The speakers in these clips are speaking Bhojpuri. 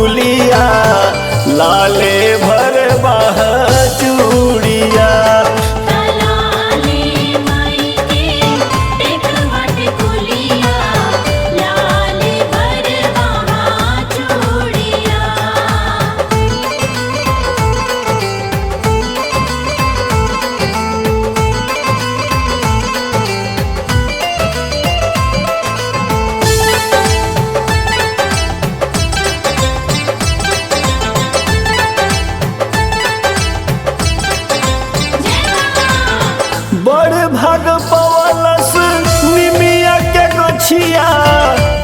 टिकुलिया लाले भर बाह चूड़िया। लाले माई के टिकवा टिकुलिया लाले भर बाह चूड़िया। बड़ भाग पवलस निमिया के गछिया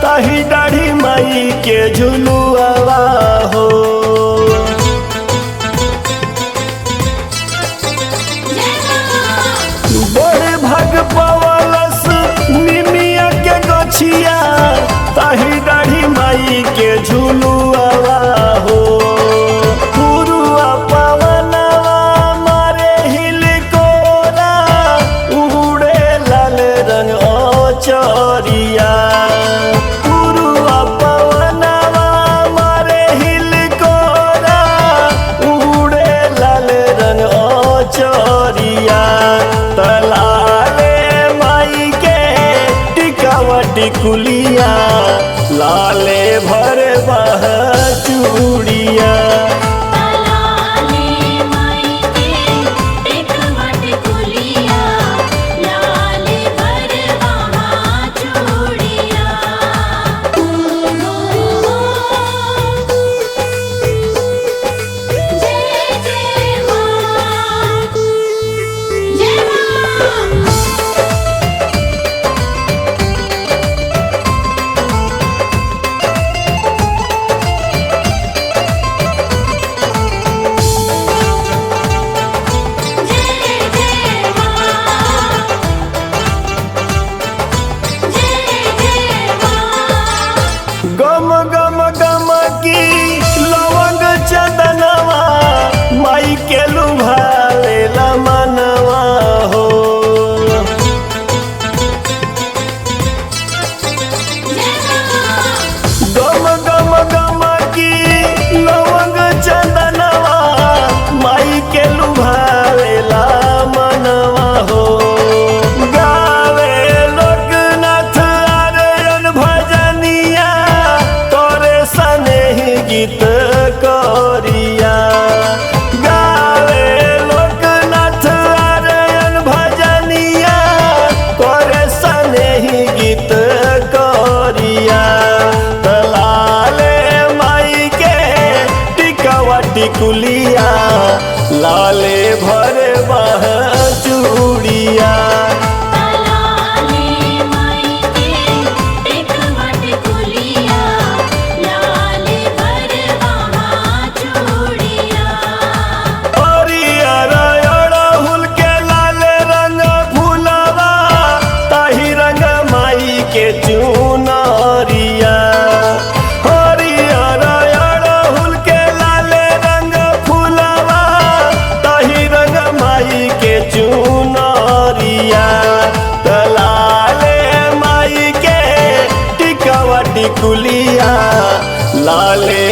ताही दाढ़ी माई के झुलुआवा हो। बड़ भाग पवलस निमिया के गछिया ताही दाढ़ी माई के झुलुआवा हो। पुरुआ पवनवा मारे हिलकोरा उड़े लाल रंग चरिया। पुरुआ पवनवा मारे हिलकोरा उड़े लाल रंग चरिया। तलाले माई के टिकावा टिकुलिया लाले भर बाह चूड़िया। लाले माई के टिकवा टिकुलिया लाले भर बाह चूड़िया। जय जय मां जय मां। जय जय मां जय जय मां। गम गम गम की लवंग चंदनवा माई के लुभावेला मनवा हो। गम गम गम की लवंग चंदनवा माई के लुभावेला मनवा हो। गावे लोकनाथ आर्यन भजनिया तोरे सनेही गीत करिया। गावे लोकनाथ आर्यन भजनिया तोरे सनेही गीत करिया। तलाले माई के टिकावा टिकुलिया लाले भर बाह चूड़िया। लाले माई के टिकवा टिकुलिया लाले भर बाह चूड़िया। हरियर अड़हुल के लाल रंग फूलवा ताही रंग माई के चुनरिया। हरियर अड़हुल के लाल रंग फूलवा ताही रंग माई के चुनरिया। तलाले माई के टिकावा टिकुलिया लाले